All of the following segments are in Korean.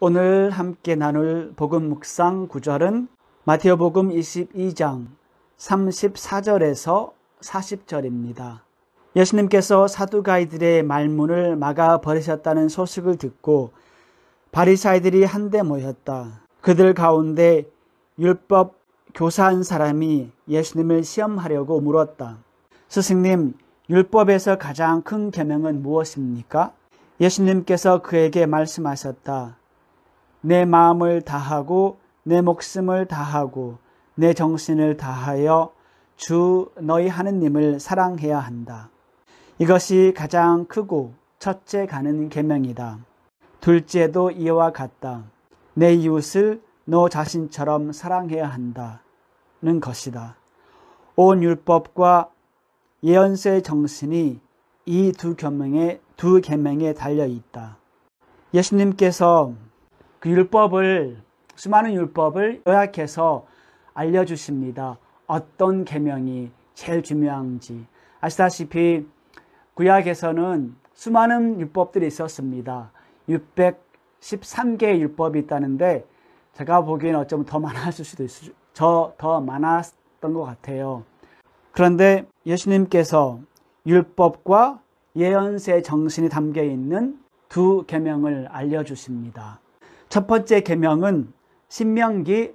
오늘 함께 나눌 복음 묵상 구절은 마태복음 22장 34절에서 40절입니다. 예수님께서 사두가이들의 말문을 막아 버리셨다는 소식을 듣고 바리사이들이 한데 모였다. 그들 가운데 율법 교사한 사람이 예수님을 시험하려고 물었다. 스승님, 율법에서 가장 큰 계명은 무엇입니까? 예수님께서 그에게 말씀하셨다. 내 마음을 다하고 내 목숨을 다하고 내 정신을 다하여 주 너희 하느님을 사랑해야 한다. 이것이 가장 크고 첫째 가는 계명이다. 둘째도 이와 같다. 내 이웃을 너 자신처럼 사랑해야 한다는 것이다. 온 율법과 예언서의 정신이 이 두 계명에 달려 있다. 예수님께서 그 수많은 율법을 요약해서 알려주십니다. 어떤 계명이 제일 중요한지. 아시다시피 구약에서는 수많은 율법들이 있었습니다. 613개의 율법이 있다는데 제가 보기에는 어쩌면 더 많았을 수도 있어요. 더 많았던 것 같아요. 그런데 예수님께서 율법과 예언서의 정신이 담겨 있는 두 계명을 알려주십니다. 첫 번째 계명은 신명기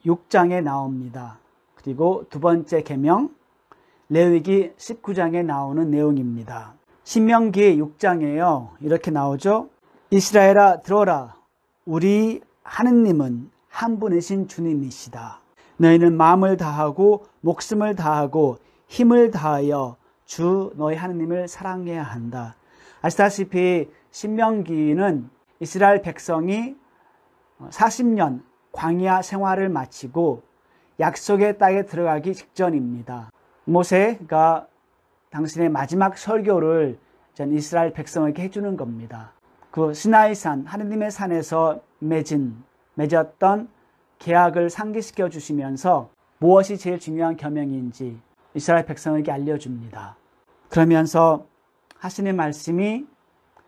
6장에 나옵니다. 그리고 두 번째 계명 레위기 19장에 나오는 내용입니다. 신명기 6장에요. 이렇게 나오죠. 이스라엘아 들어라. 우리 하느님은 한 분이신 주님이시다. 너희는 마음을 다하고 목숨을 다하고 힘을 다하여 주 너희 하느님을 사랑해야 한다. 아시다시피 신명기는 이스라엘 백성이 40년 광야 생활을 마치고 약속의 땅에 들어가기 직전입니다. 모세가 당신의 마지막 설교를 전 이스라엘 백성에게 해주는 겁니다. 그 시나이산, 하느님의 산에서 맺었던 계약을 상기시켜 주시면서 무엇이 제일 중요한 계명인지 이스라엘 백성에게 알려줍니다. 그러면서 하시는 말씀이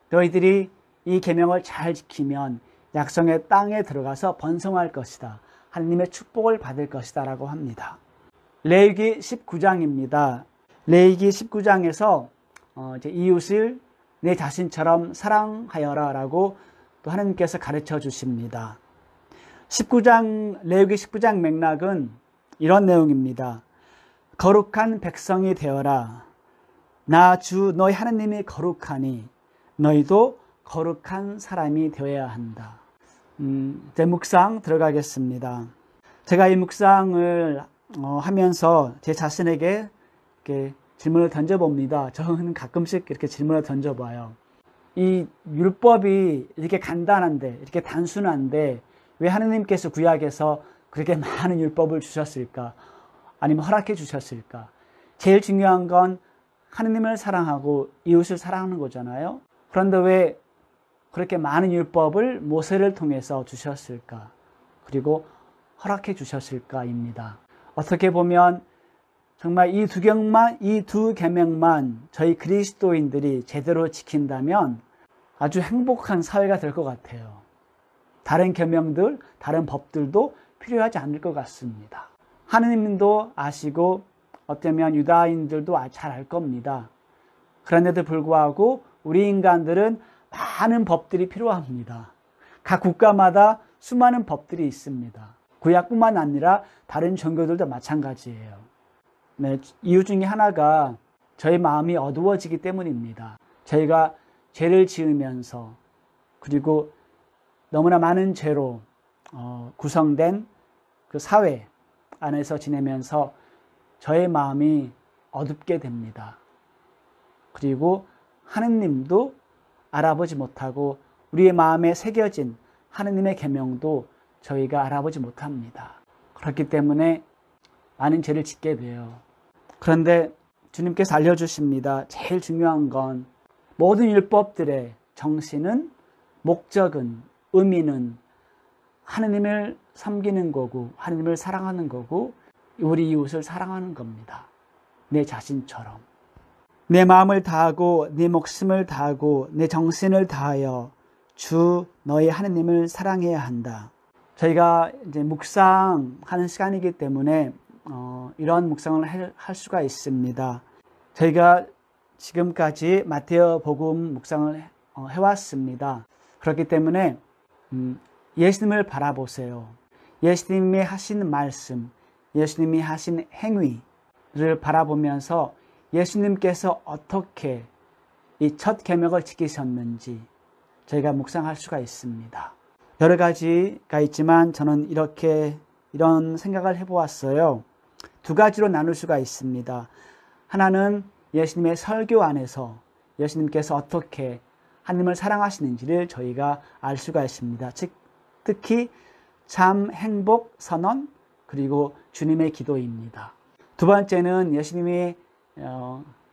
너희들이 이 계명을 잘 지키면 약속의 땅에 들어가서 번성할 것이다. 하느님의 축복을 받을 것이다 라고 합니다. 레위기 19장입니다. 레위기 19장에서 이웃을 내 자신처럼 사랑하여라 라고 또 하느님께서 가르쳐 주십니다. 레위기 19장 맥락은 이런 내용입니다. 거룩한 백성이 되어라. 나 주 너희 하느님이 거룩하니 너희도 거룩한 사람이 되어야 한다. 제 묵상 들어가겠습니다. 제가 이 묵상을 하면서 제 자신에게 이렇게 질문을 던져봅니다. 저는 가끔씩 이렇게 질문을 던져봐요. 이 율법이 이렇게 간단한데, 이렇게 단순한데 왜 하느님께서 구약에서 그렇게 많은 율법을 주셨을까? 아니면 허락해 주셨을까? 제일 중요한 건 하느님을 사랑하고 이웃을 사랑하는 거잖아요. 그런데 왜 그렇게 많은 율법을 모세를 통해서 주셨을까? 그리고 허락해 주셨을까입니다. 어떻게 보면 정말 이 두 계명만 저희 그리스도인들이 제대로 지킨다면 아주 행복한 사회가 될 것 같아요. 다른 계명들, 다른 법들도 필요하지 않을 것 같습니다. 하느님도 아시고 어쩌면 유다인들도 잘 알 겁니다. 그런데도 불구하고 우리 인간들은 많은 법들이 필요합니다. 각 국가마다 수많은 법들이 있습니다. 구약뿐만 아니라 다른 종교들도 마찬가지예요. 네, 이유 중에 하나가 저희 마음이 어두워지기 때문입니다. 저희가 죄를 지으면서 그리고 너무나 많은 죄로 구성된 그 사회 안에서 지내면서 저의 마음이 어둡게 됩니다. 그리고 하느님도 알아보지 못하고 우리의 마음에 새겨진 하느님의 계명도 저희가 알아보지 못합니다. 그렇기 때문에 많은 죄를 짓게 돼요. 그런데 주님께서 알려주십니다. 제일 중요한 건 모든 율법들의 정신은, 목적은, 의미는 하느님을 섬기는 거고 하느님을 사랑하는 거고 우리 이웃을 사랑하는 겁니다. 내 자신처럼. 내 마음을 다하고 내 목숨을 다하고 내 정신을 다하여 주 너희 하느님을 사랑해야 한다. 저희가 이제 묵상하는 시간이기 때문에 이런 묵상을 할 수가 있습니다. 저희가 지금까지 마테오 복음 묵상을 해왔습니다. 그렇기 때문에 예수님을 바라보세요. 예수님이 하신 말씀, 예수님이 하신 행위를 바라보면서 예수님께서 어떻게 이 첫 계명을 지키셨는지 저희가 묵상할 수가 있습니다. 여러 가지가 있지만 저는 이런 생각을 해보았어요. 두 가지로 나눌 수가 있습니다. 하나는 예수님의 설교 안에서 예수님께서 어떻게 하나님을 사랑하시는지를 저희가 알 수가 있습니다. 특히 참 행복 선언 그리고 주님의 기도입니다. 두 번째는 예수님이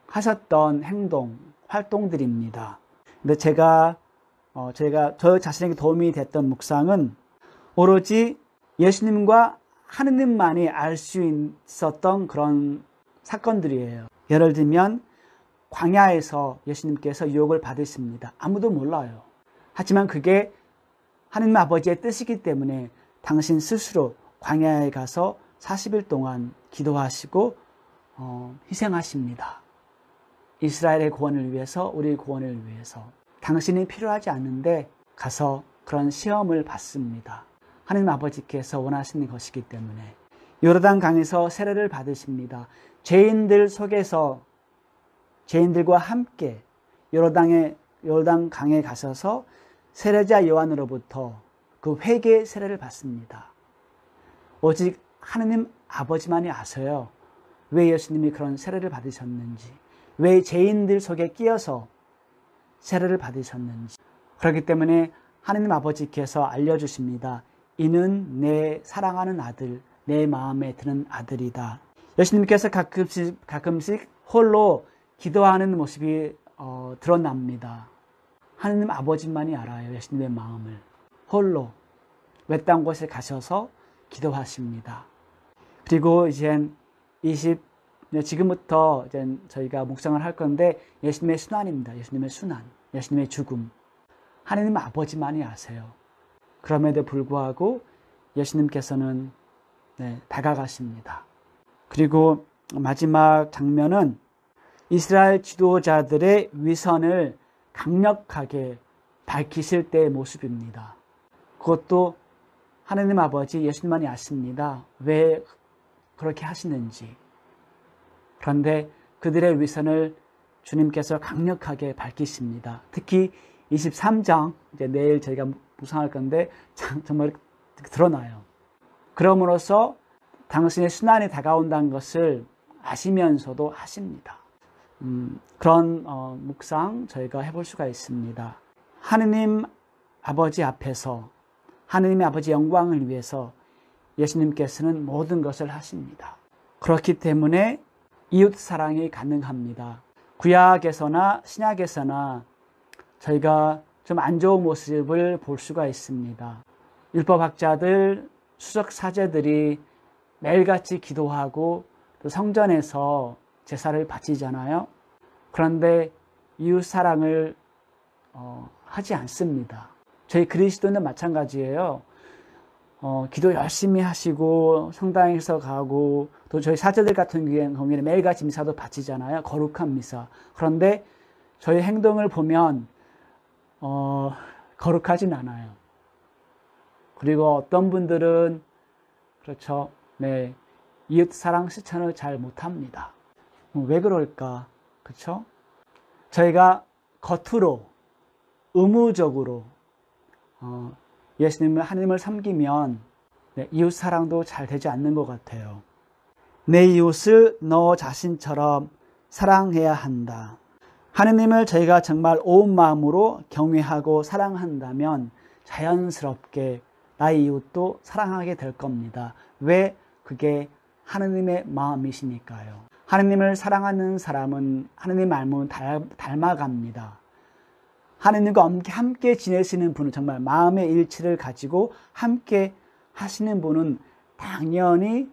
하셨던 행동, 활동들입니다. 근데 저 자신에게 도움이 됐던 묵상은 오로지 예수님과 하느님만이 알 수 있었던 그런 사건들이에요. 예를 들면 광야에서 예수님께서 유혹을 받으십니다. 아무도 몰라요. 하지만 그게 하느님 아버지의 뜻이기 때문에 당신 스스로 광야에 가서 40일 동안 기도하시고 희생하십니다. 이스라엘의 구원을 위해서, 우리의 구원을 위해서. 당신이 필요하지 않은데 가서 그런 시험을 받습니다. 하느님 아버지께서 원하시는 것이기 때문에. 요르단 강에서 세례를 받으십니다. 죄인들과 함께 요르단 강에 가셔서 세례자 요한으로부터 그 회개 세례를 받습니다. 오직 하느님 아버지만이 아세요. 왜 예수님이 그런 세례를 받으셨는지, 왜 죄인들 속에 끼어서 세례를 받으셨는지. 그렇기 때문에 하느님 아버지께서 알려주십니다. 이는 내 사랑하는 아들, 내 마음에 드는 아들이다. 예수님께서 가끔씩 홀로 기도하는 모습이 드러납니다. 하느님 아버지만이 알아요. 예수님의 마음을. 홀로 외딴 곳에 가셔서 기도하십니다. 그리고 지금부터 저희가 묵상을 할 건데 예수님의 순환입니다. 예수님의 순환, 예수님의 죽음. 하느님 아버지만이 아세요. 그럼에도 불구하고 예수님께서는 다가가십니다. 그리고 마지막 장면은 이스라엘 지도자들의 위선을 강력하게 밝히실 때의 모습입니다. 그것도 하느님 아버지 예수님만이 아십니다. 왜 그렇게 하시는지. 그런데 그들의 위선을 주님께서 강력하게 밝히십니다. 특히 23장, 내일 저희가 묵상할 건데 정말 드러나요. 그럼으로써 당신의 순환이 다가온다는 것을 아시면서도 하십니다. 그런 묵상 저희가 해볼 수가 있습니다. 하느님 아버지 앞에서 하느님 아버지 영광을 위해서 예수님께서는 모든 것을 하십니다. 그렇기 때문에 이웃 사랑이 가능합니다. 구약에서나 신약에서나 저희가 좀 안 좋은 모습을 볼 수가 있습니다. 율법학자들, 수석 사제들이 매일같이 기도하고 또 성전에서 제사를 바치잖아요. 그런데 이웃 사랑을 하지 않습니다. 저희 그리스도는 마찬가지예요. 기도 열심히 하시고 성당에서 가고 또 저희 사제들 같은 경우에는 매일같이 미사도 바치잖아요. 거룩한 미사. 그런데 저희 행동을 보면 거룩하진 않아요. 그리고 어떤 분들은 그렇죠. 이웃 사랑 실천을 잘 못합니다. 왜 그럴까? 그렇죠? 저희가 겉으로 의무적으로 예수님을 하나님을 섬기면 이웃 사랑도 잘 되지 않는 것 같아요. 내 이웃을 너 자신처럼 사랑해야 한다. 하느님을 저희가 정말 온 마음으로 경외하고 사랑한다면 자연스럽게 나의 이웃도 사랑하게 될 겁니다. 왜? 그게 하느님의 마음이시니까요. 하느님을 사랑하는 사람은 하느님 마음을 닮아갑니다. 하느님과 함께 지내시는 분은 정말 마음의 일치를 가지고 함께 하시는 분은 당연히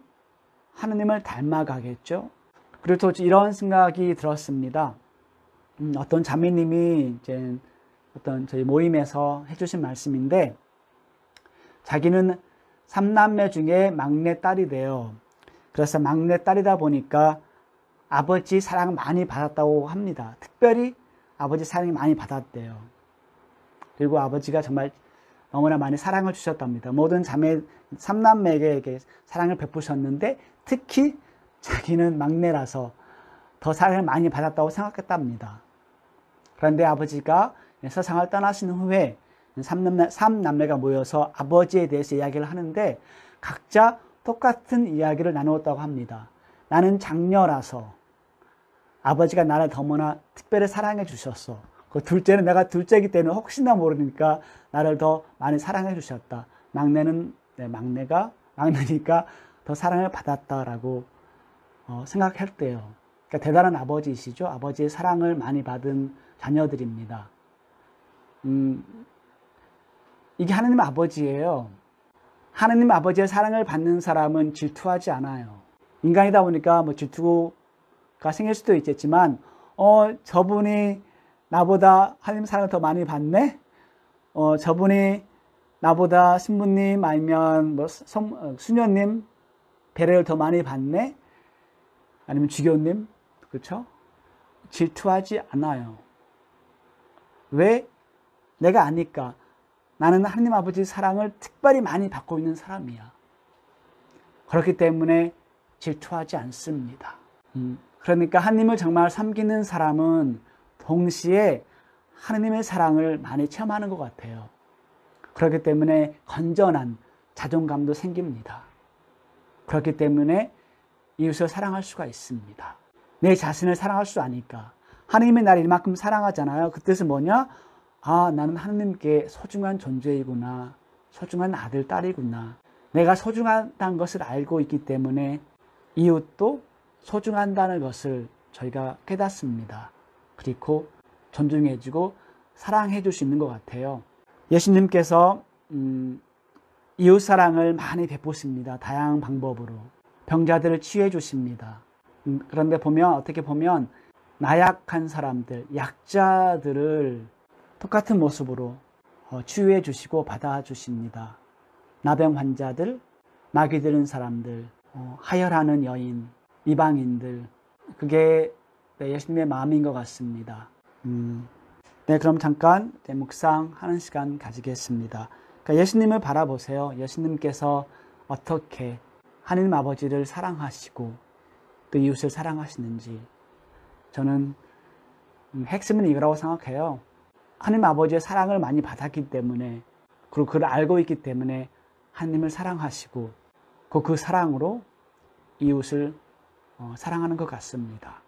하느님을 닮아가겠죠. 그리고 또 이런 생각이 들었습니다. 어떤 자매님이 어떤 저희 모임에서 해주신 말씀인데, 자기는 3남매 중에 막내 딸이 돼요. 그래서 막내 딸이다 보니까 아버지 사랑을 많이 받았다고 합니다. 특별히 아버지 사랑이 많이 받았대요. 그리고 아버지가 정말 너무나 많이 사랑을 주셨답니다. 모든 자매 3남매에게 사랑을 베푸셨는데 특히 자기는 막내라서 더 사랑을 많이 받았다고 생각했답니다. 그런데 아버지가 세상을 떠나신 후에 3남매가 모여서 아버지에 대해서 이야기를 하는데 각자 똑같은 이야기를 나누었다고 합니다. 나는 장녀라서 아버지가 나를 너무나 특별히 사랑해 주셨어. 그 둘째는 내가 둘째이기 때문에 혹시나 모르니까 나를 더 많이 사랑해 주셨다. 막내니까 더 사랑을 받았다라고 생각했대요. 그러니까 대단한 아버지이시죠. 아버지의 사랑을 많이 받은 자녀들입니다. 이게 하나님 아버지예요. 하나님 아버지의 사랑을 받는 사람은 질투하지 않아요. 인간이다 보니까 뭐 질투가 생길 수도 있겠지만, 저분이 나보다 하나님 사랑을 더 많이 받네? 저분이 나보다 신부님 아니면 뭐 수녀님 배려를 더 많이 받네? 아니면 주교님? 그렇죠? 질투하지 않아요. 왜? 내가 아니까. 나는 하나님 아버지의 사랑을 특별히 많이 받고 있는 사람이야. 그렇기 때문에 질투하지 않습니다. 그러니까 하나님을 정말 섬기는 사람은 동시에 하나님의 사랑을 많이 체험하는 것 같아요. 그렇기 때문에 건전한 자존감도 생깁니다. 그렇기 때문에 이웃을 사랑할 수가 있습니다. 내 자신을 사랑할 수 아니까. 하나님이 나를 이만큼 사랑하잖아요. 그 뜻은 뭐냐? 아, 나는 하나님께 소중한 존재이구나. 소중한 아들, 딸이구나. 내가 소중하다는 것을 알고 있기 때문에 이웃도 소중한다는 것을 저희가 깨닫습니다. 그리고 존중해주고 사랑해줄 수 있는 것 같아요. 예수님께서 이웃 사랑을 많이 베푸십니다. 다양한 방법으로. 병자들을 치유해 주십니다. 그런데 어떻게 보면 나약한 사람들, 약자들을 똑같은 모습으로 치유해 주시고 받아주십니다. 나병 환자들, 마귀 들은 사람들, 하혈하는 여인, 이방인들, 그게 예수님의 마음인 것 같습니다. 네, 그럼 잠깐 묵상하는 시간 가지겠습니다. 그러니까 예수님을 바라보세요. 예수님께서 어떻게 하나님 아버지를 사랑하시고 또 이웃을 사랑하시는지. 저는 핵심은 이거라고 생각해요. 하나님 아버지의 사랑을 많이 받았기 때문에, 그리고 그걸 알고 있기 때문에 하나님을 사랑하시고 그 사랑으로 이웃을 사랑하는 것 같습니다.